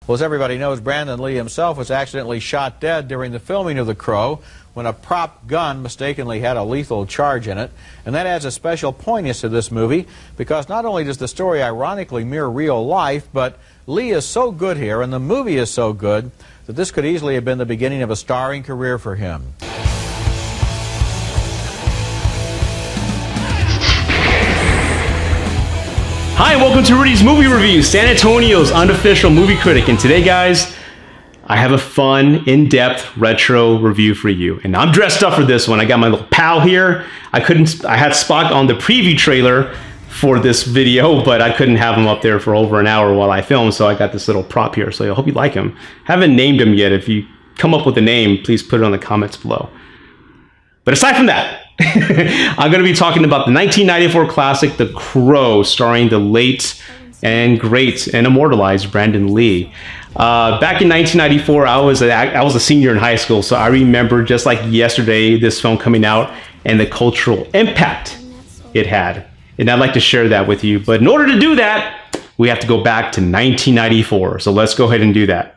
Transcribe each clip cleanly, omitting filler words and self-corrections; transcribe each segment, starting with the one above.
Well, as everybody knows, Brandon Lee himself was accidentally shot dead during the filming of The Crow when a prop gun mistakenly had a lethal charge in it. And that adds a special poignance to this movie because not only does the story ironically mirror real life, but Lee is so good here and the movie is so good that this could easily have been the beginning of a starring career for him. Hi, and welcome to Rudy's Movie Review, San Antonio's unofficial movie critic. And today, guys, I have a fun, in-depth retro review for you. And I'm dressed up for this one. I got my little pal here. I had Spock on the preview trailer for this video, but I couldn't have him up there for over an hour while I filmed, so I got this little prop here. So I hope you like him. Haven't named him yet. If you come up with a name, please put it in the comments below. But aside from that, I'm going to be talking about the 1994 classic, The Crow, starring the late and great and immortalized Brandon Lee. Back in 1994, I was a senior in high school, so I remember just like yesterday this film coming out and the cultural impact it had. And I'd like to share that with you. But in order to do that, we have to go back to 1994. So let's go ahead and do that.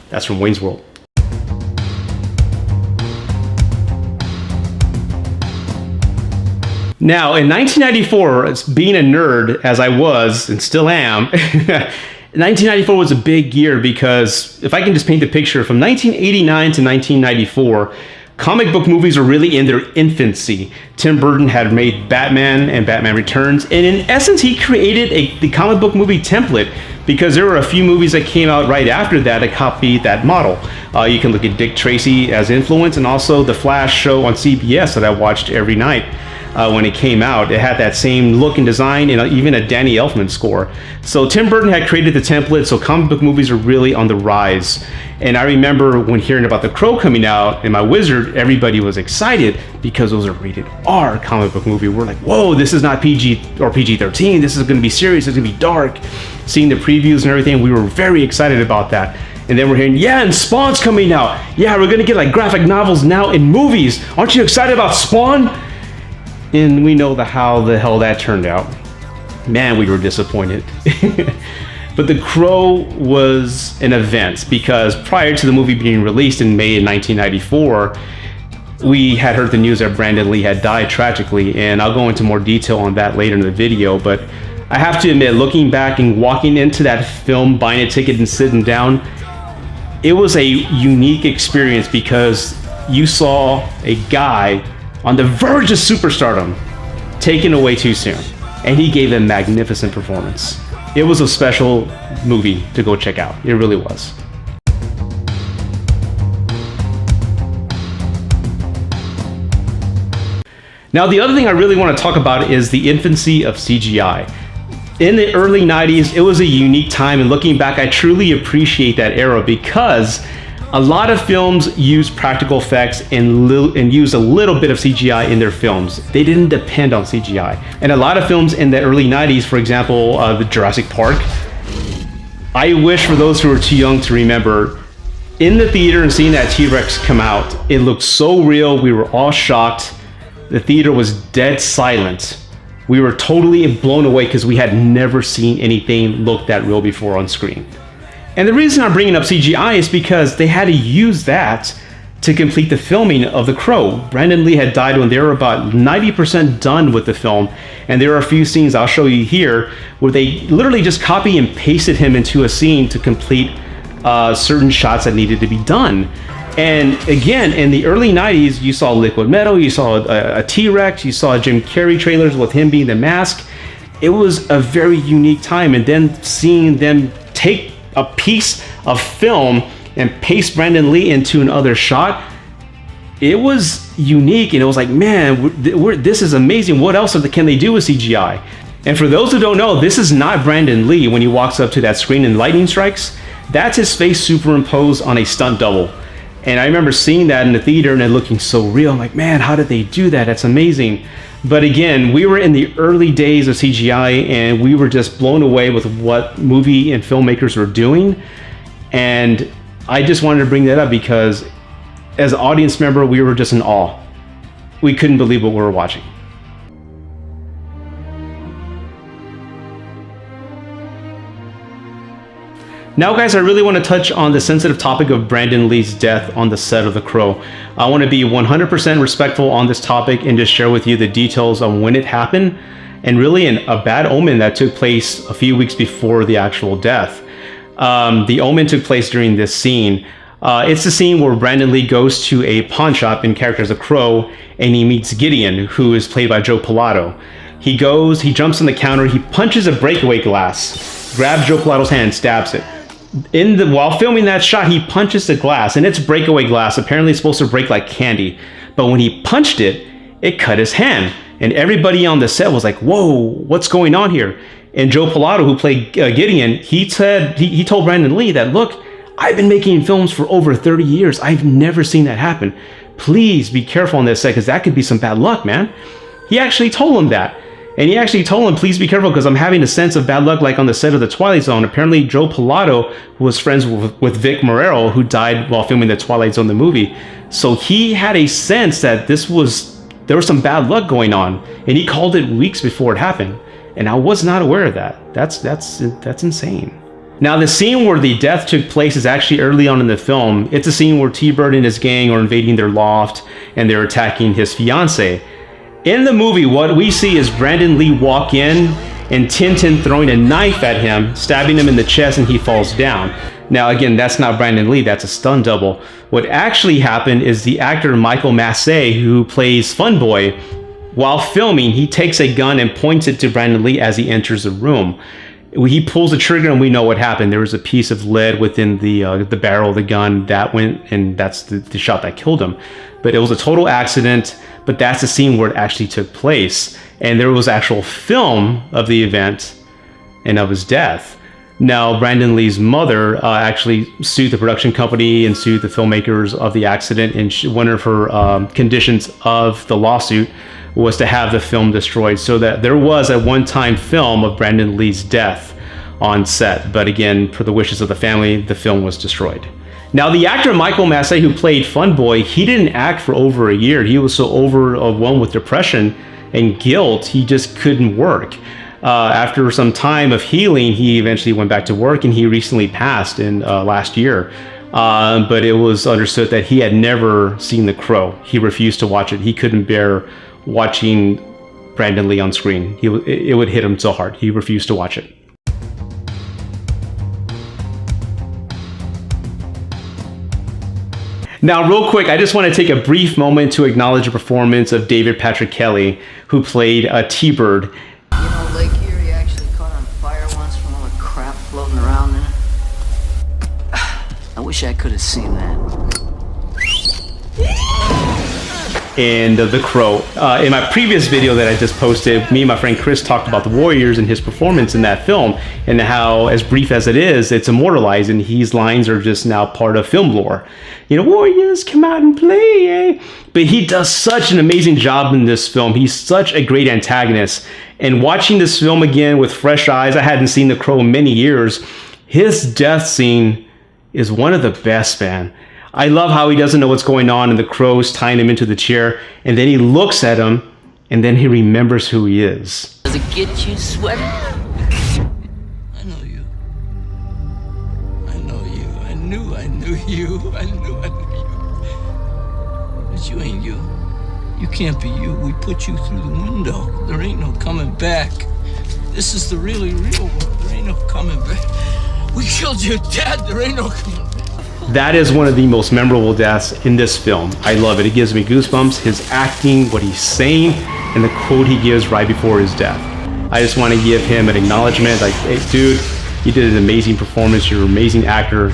That's from Wayne's World. Now, in 1994, being a nerd as I was and still am, 1994 was a big year because if I can just paint the picture, from 1989 to 1994, comic book movies were really in their infancy. Tim Burton had made Batman and Batman Returns, and in essence, he created the comic book movie template because there were a few movies that came out right after that that copied that model. You can look at Dick Tracy as influence, and also the Flash show on CBS that I watched every night. When it came out, it had that same look and design and even a Danny Elfman score. So Tim Burton had created the template, so comic book movies are really on the rise. And I remember when hearing about The Crow coming out and My Wizard, everybody was excited because it was a rated R comic book movie. We're like, whoa, this is not PG or PG-13. This is going to be serious. It's going to be dark. Seeing the previews and everything, we were very excited about that. And then we're hearing, yeah, and Spawn's coming out. Yeah, we're going to get like graphic novels now in movies. Aren't you excited about Spawn? And we know how the hell that turned out. Man, we were disappointed. But The Crow was an event because prior to the movie being released in May of 1994, we had heard the news that Brandon Lee had died tragically, and I'll go into more detail on that later in the video. But I have to admit, looking back and walking into that film, buying a ticket and sitting down, it was a unique experience because you saw a guy on the verge of superstardom, taken away too soon. And he gave a magnificent performance. It was a special movie to go check out. It really was. Now, the other thing I really want to talk about is the infancy of CGI. In the early 90s, it was a unique time, and looking back, I truly appreciate that era because a lot of films use practical effects and use a little bit of CGI in their films. They didn't depend on CGI. And a lot of films in the early 90s, for example, the Jurassic Park, I wish for those who are too young to remember, in the theater and seeing that T-Rex come out, it looked so real. We were all shocked. The theater was dead silent. We were totally blown away because we had never seen anything look that real before on screen. And the reason I'm bringing up CGI is because they had to use that to complete the filming of The Crow. Brandon Lee had died when they were about 90% done with the film, and there are a few scenes I'll show you here where they literally just copy and pasted him into a scene to complete certain shots that needed to be done. And again, in the early 90s, you saw Liquid Metal, you saw a T-Rex, you saw Jim Carrey trailers with him being the mask. It was a very unique time, and then seeing them take a piece of film and paste Brandon Lee into another shot, it was unique, and it was like, man, this is amazing. What else can they do with CGI? And for those who don't know, this is not Brandon Lee when he walks up to that screen and lightning strikes. That's his face superimposed on a stunt double. And I remember seeing that in the theater and it looking so real. I'm like, man, how did they do that? That's amazing. But again, we were in the early days of CGI and we were just blown away with what movie and filmmakers were doing. And I just wanted to bring that up because as an audience member, we were just in awe. We couldn't believe what we were watching. Now, guys, I really want to touch on the sensitive topic of Brandon Lee's death on the set of The Crow. I want to be 100% respectful on this topic and just share with you the details on when it happened and really a bad omen that took place a few weeks before the actual death. The omen took place during this scene. It's the scene where Brandon Lee goes to a pawn shop in character as a Crow, and he meets Gideon, who is played by Joe Pilato. He jumps on the counter, he punches a breakaway glass, grabs Joe Pilato's hand, stabs it. While filming that shot, he punches the glass, and it's breakaway glass. Apparently it's supposed to break like candy. But when he punched it, it cut his hand. And everybody on the set was like, whoa, what's going on here? And Joe Pilato, who played Gideon, he told Brandon Lee that, look, I've been making films for over 30 years. I've never seen that happen. Please be careful on this set, because that could be some bad luck, man. He actually told him that. And he actually told him, please be careful, because I'm having a sense of bad luck like on the set of The Twilight Zone. Apparently, Joe Pilato was friends with Vic Morero, who died while filming The Twilight Zone, the movie. So he had a sense that there was some bad luck going on. And he called it weeks before it happened. And I was not aware of that. That's insane. Now, the scene where the death took place is actually early on in the film. It's a scene where T-Bird and his gang are invading their loft, and they're attacking his fiancée. In the movie, what we see is Brandon Lee walk in and Tintin throwing a knife at him, stabbing him in the chest, and he falls down. Now, again, that's not Brandon Lee, that's a stunt double. What actually happened is the actor Michael Massey, who plays Fun Boy, while filming, he takes a gun and points it to Brandon Lee as he enters the room. He pulls the trigger and we know what happened. There was a piece of lead within the barrel of the gun that went, and that's the shot that killed him. But it was a total accident, but that's the scene where it actually took place. And there was actual film of the event and of his death. Now, Brandon Lee's mother actually sued the production company and sued the filmmakers of the accident, and one of her conditions of the lawsuit was to have the film destroyed, so that there was at one time film of Brandon Lee's death on set. But again, per the wishes of the family, the film was destroyed. Now, the actor Michael Massey, who played Fun Boy, he didn't act for over a year. He was so overwhelmed with depression and guilt, he just couldn't work. After some time of healing, he eventually went back to work, and he recently passed in last year. But it was understood that he had never seen The Crow. He refused to watch it. He couldn't bear watching Brandon Lee on screen. It would hit him so hard. He refused to watch it. Now, real quick, I just want to take a brief moment to acknowledge the performance of David Patrick Kelly, who played T-Bird. You know, Lake Erie actually caught on fire once from all the crap floating around there. I wish I could have seen that. And The Crow. In my previous video that I just posted, me and my friend Chris talked about the Warriors and his performance in that film, and how, as brief as it is, it's immortalized, and his lines are just now part of film lore. You know, Warriors, come out and play, eh? But he does such an amazing job in this film. He's such a great antagonist. And watching this film again with fresh eyes, I hadn't seen The Crow in many years, his death scene is one of the best, man. I love how he doesn't know what's going on, and the Crow's tying him into the chair, and then he looks at him, and then he remembers who he is. Does it get you sweating? I know you. I know you. I knew you. I knew you. But you ain't you. You can't be you. We put you through the window. There ain't no coming back. This is the really real world. There ain't no coming back. We killed your dad. There ain't no coming back. That is one of the most memorable deaths in this film. I love it. It gives me goosebumps. His acting, what he's saying, and the quote he gives right before his death. I just want to give him an acknowledgement. Like, hey, dude, you did an amazing performance. You're an amazing actor,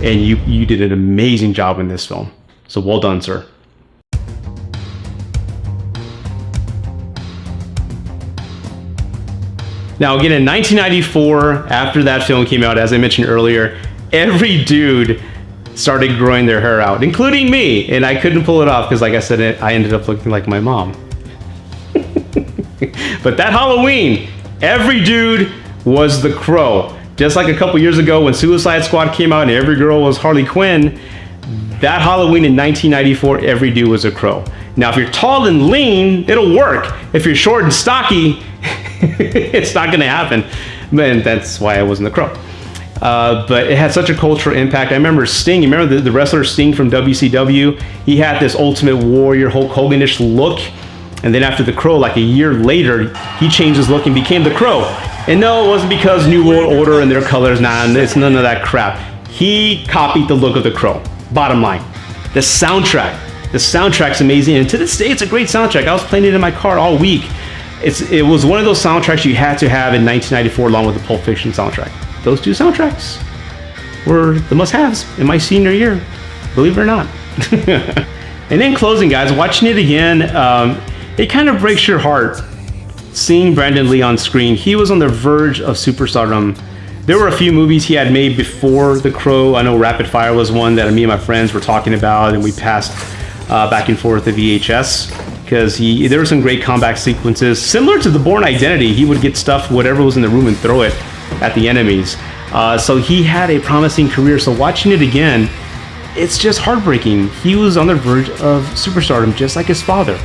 and you did an amazing job in this film. So well done, sir. Now, again, in 1994, after that film came out, as I mentioned earlier, every dude started growing their hair out, including me, and I couldn't pull it off because, like I said, I ended up looking like my mom. But that Halloween, every dude was the Crow. Just like a couple years ago when Suicide Squad came out and every girl was Harley Quinn, that Halloween in 1994, every dude was a Crow. Now, if you're tall and lean, it'll work. If you're short and stocky, it's not gonna happen. And that's why I wasn't the Crow. But it had such a cultural impact. I remember Sting. You remember the wrestler Sting from WCW? He had this Ultimate Warrior, Hulk Hogan-ish look. And then after The Crow, like a year later, he changed his look and became The Crow. And no, it wasn't because New World Order and their colors. Nah, it's none of that crap. He copied the look of The Crow. Bottom line. The soundtrack's amazing. And to this day, it's a great soundtrack. I was playing it in my car all week. It was one of those soundtracks you had to have in 1994 along with the Pulp Fiction soundtrack. Those two soundtracks were the must-haves in my senior year, believe it or not. And then closing, guys, watching it again, it kind of breaks your heart seeing Brandon Lee on screen. He was on the verge of superstardom. There were a few movies he had made before The Crow. I know Rapid Fire was one that me and my friends were talking about, and we passed back and forth the VHS because there were some great combat sequences. Similar to The Bourne Identity, he would get stuff, whatever was in the room, and throw it at the enemies. So he had a promising career. So watching it again, it's just heartbreaking. He was on the verge of superstardom, just like his father.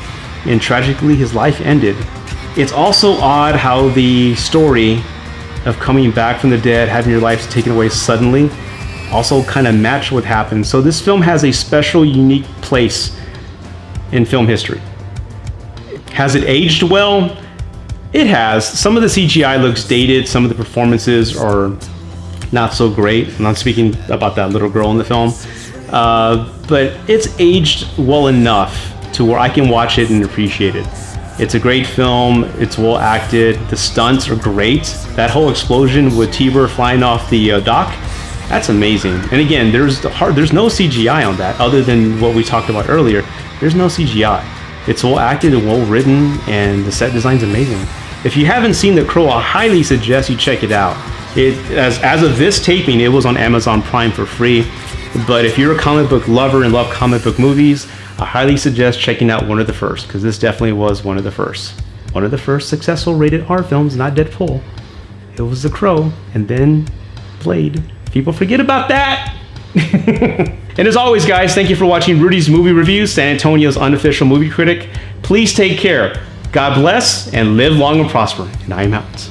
And tragically, his life ended. It's also odd how the story of coming back from the dead, having your life taken away suddenly, also kind of match what happened. So this film has a special, unique place in film history. Has it aged well? It has. Some of the CGI looks dated. Some of the performances are not so great. I'm not speaking about that little girl in the film. But it's aged well enough to where I can watch it and appreciate it. It's a great film. It's well acted. The stunts are great. That whole explosion with T-Bird flying off the dock, that's amazing. And again, there's no CGI on that other than what we talked about earlier. There's no CGI. It's well acted and well written, and the set design's amazing. If you haven't seen The Crow, I highly suggest you check it out. As of this taping, it was on Amazon Prime for free. But if you're a comic book lover and love comic book movies, I highly suggest checking out one of the first, because this definitely was one of the first. One of the first successful rated R films, not Deadpool. It was The Crow, and then Blade. People forget about that! And as always, guys, thank you for watching Rudy's Movie Reviews, San Antonio's unofficial movie critic. Please take care. God bless, and live long and prosper. And I am out.